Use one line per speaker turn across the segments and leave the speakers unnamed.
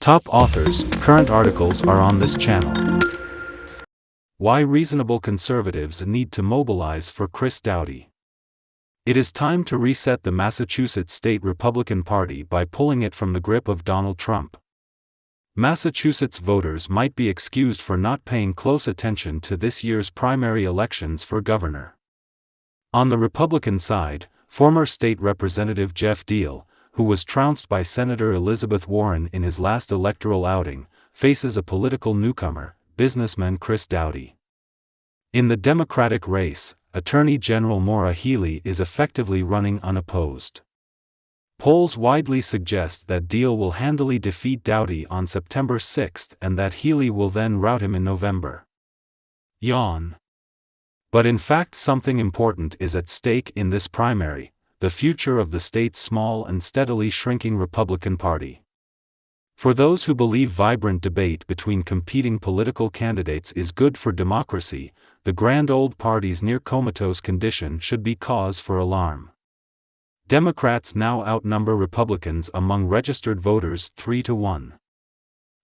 Top authors, current articles are on this channel. Why reasonable conservatives need to mobilize for Chris Doughty. It is time to reset the Massachusetts State Republican Party by pulling it from the grip of Donald Trump. Massachusetts voters might be excused for not paying close attention to this year's primary elections for governor. On the Republican side, former State Representative Geoff Diehl, who was trounced by Senator Elizabeth Warren in his last electoral outing, faces a political newcomer, businessman Chris Doughty. In the Democratic race, Attorney General Maura Healey is effectively running unopposed. Polls widely suggest that Diehl will handily defeat Doughty on September 6 and that Healey will then rout him in November. Yawn. But in fact something important is at stake in this primary: the future of the state's small and steadily shrinking Republican Party. For those who believe vibrant debate between competing political candidates is good for democracy, the grand old party's near-comatose condition should be cause for alarm. Democrats now outnumber Republicans among registered voters 3-1.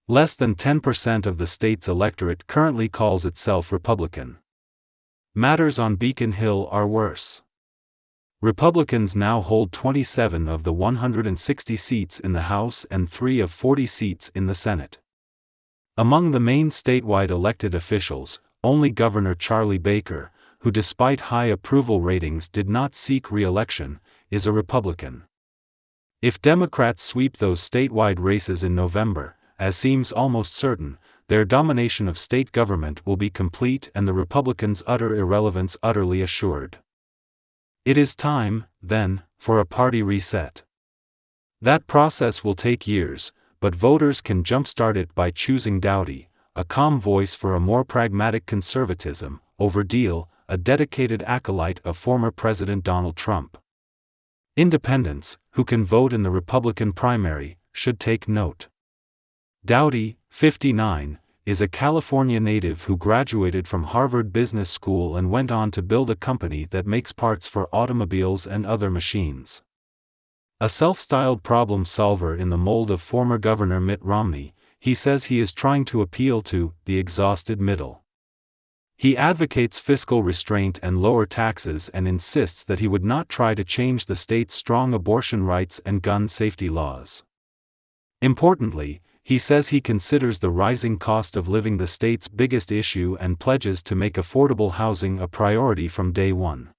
Less than 10% of the state's electorate currently calls itself Republican. Matters on Beacon Hill are worse. Republicans now hold 27 of the 160 seats in the House and 3 of 40 seats in the Senate. Among the main statewide elected officials, only Governor Charlie Baker, who despite high approval ratings did not seek re-election, is a Republican. If Democrats sweep those statewide races in November, as seems almost certain, their domination of state government will be complete and the Republicans' utter irrelevance utterly assured. It is time, then, for a party reset. That process will take years, but voters can jumpstart it by choosing Doughty, a calm voice for a more pragmatic conservatism, over Diehl, a dedicated acolyte of former President Donald Trump. Independents, who can vote in the Republican primary, should take note. Doughty, 59, is a California native who graduated from Harvard Business School and went on to build a company that makes parts for automobiles and other machines. A self-styled problem solver in the mold of former Governor Mitt Romney, he says he is trying to appeal to the exhausted middle. He advocates fiscal restraint and lower taxes and insists that he would not try to change the state's strong abortion rights and gun safety laws. Importantly, he says he considers the rising cost of living the state's biggest issue and pledges to make affordable housing a priority from day one.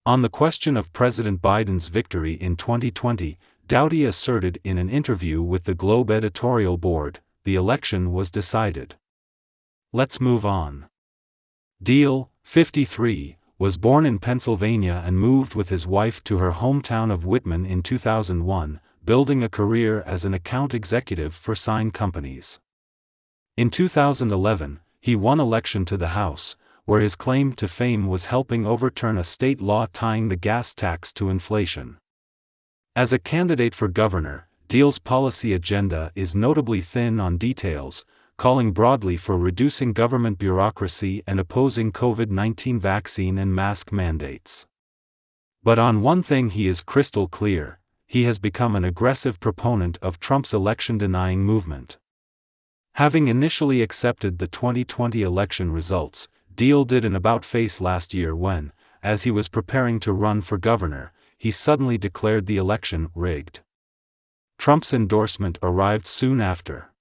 On the question of President Biden's victory in 2020, Doughty asserted in an interview with the Globe editorial board, the election was decided. Let's move on. Diehl, 53, was born in Pennsylvania and moved with his wife to her hometown of Whitman in 2001, building a career as an account executive for sign companies. In 2011, he won election to the House, where his claim to fame was helping overturn a state law tying the gas tax to inflation. As a candidate for governor, Diehl's policy agenda is notably thin on details, calling broadly for reducing government bureaucracy and opposing COVID-19 vaccine and mask mandates. But on one thing he is crystal clear: he has become an aggressive proponent of Trump's election-denying movement. Having initially accepted the 2020 election results, Diehl did an about-face last year when, as he was preparing to run for governor, he suddenly declared the election rigged. Trump's endorsement arrived soon after.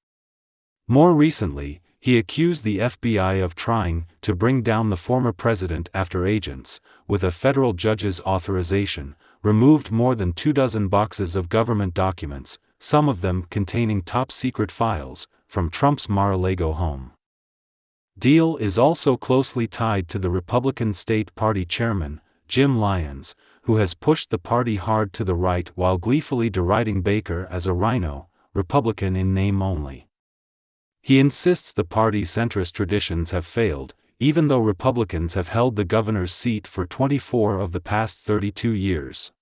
More recently, he accused the FBI of trying to bring down the former president after agents, with a federal judge's authorization, removed more than 24 boxes of government documents, some of them containing top-secret files, from Trump's Mar-a-Lago home. Diehl is also closely tied to the Republican State Party chairman, Jim Lyons, who has pushed the party hard to the right while gleefully deriding Baker as a rhino, Republican in name only. He insists the party's centrist traditions have failed, even though Republicans have held the governor's seat for 24 of the past 32 years.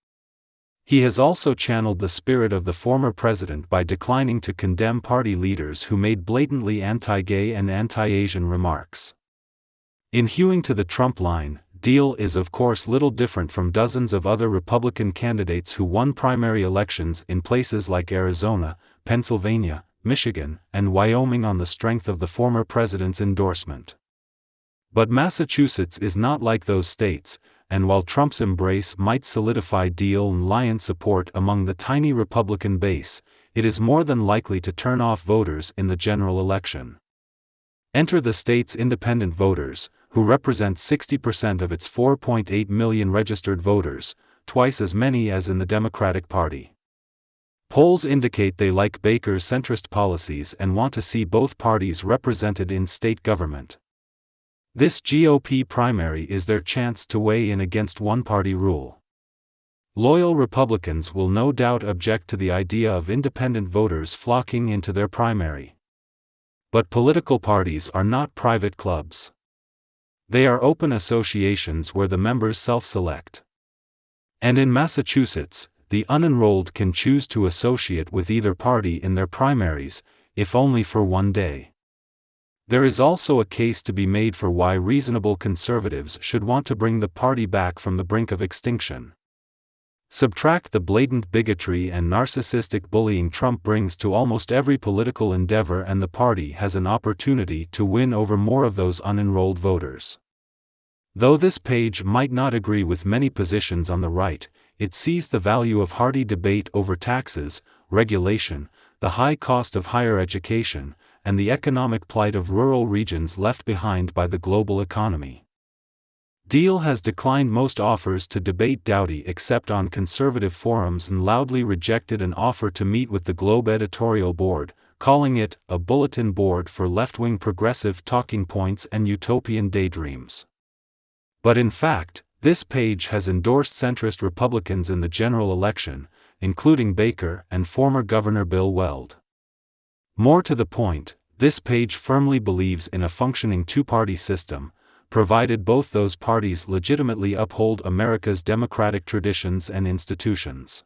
He has also channeled the spirit of the former president by declining to condemn party leaders who made blatantly anti-gay and anti-Asian remarks. In hewing to the Trump line, Diehl is of course little different from dozens of other Republican candidates who won primary elections in places like Arizona, Pennsylvania, Michigan, and Wyoming on the strength of the former president's endorsement. But Massachusetts is not like those states, and while Trump's embrace might solidify Diehl and Lyon support among the tiny Republican base, it is more than likely to turn off voters in the general election. Enter the state's independent voters, who represent 60% of its 4.8 million registered voters, twice as many as in the Democratic Party. Polls indicate they like Baker's centrist policies and want to see both parties represented in state government. This GOP primary is their chance to weigh in against one-party rule. Loyal Republicans will no doubt object to the idea of independent voters flocking into their primary. But political parties are not private clubs. They are open associations where the members self-select. And in Massachusetts, the unenrolled can choose to associate with either party in their primaries, if only for one day. There is also a case to be made for why reasonable conservatives should want to bring the party back from the brink of extinction. Subtract the blatant bigotry and narcissistic bullying Trump brings to almost every political endeavor and the party has an opportunity to win over more of those unenrolled voters. Though this page might not agree with many positions on the right, it sees the value of hearty debate over taxes, regulation, the high cost of higher education, and the economic plight of rural regions left behind by the global economy. Diehl has declined most offers to debate Doughty except on conservative forums and loudly rejected an offer to meet with the Globe editorial board, calling it a bulletin board for left-wing progressive talking points and utopian daydreams. But in fact, this page has endorsed centrist Republicans in the general election, including Baker and former Governor Bill Weld. More to the point, this page firmly believes in a functioning two-party system, provided both those parties legitimately uphold America's democratic traditions and institutions.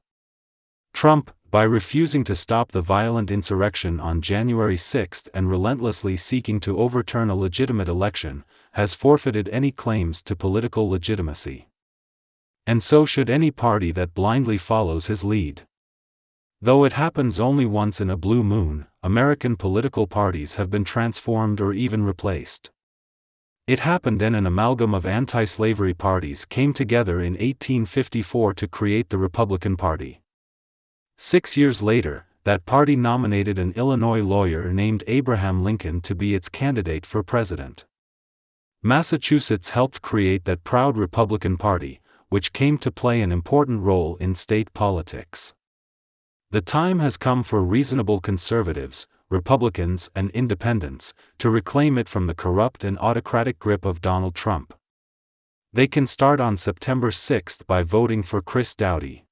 Trump, by refusing to stop the violent insurrection on January 6 and relentlessly seeking to overturn a legitimate election, has forfeited any claims to political legitimacy. And so should any party that blindly follows his lead. Though it happens only once in a blue moon, American political parties have been transformed or even replaced. It happened when an amalgam of anti-slavery parties came together in 1854 to create the Republican Party. 6 years later, that party nominated an Illinois lawyer named Abraham Lincoln to be its candidate for president. Massachusetts helped create that proud Republican Party, which came to play an important role in state politics. The time has come for reasonable conservatives, Republicans and independents, to reclaim it from the corrupt and autocratic grip of Donald Trump. They can start on September 6 by voting for Chris Doughty.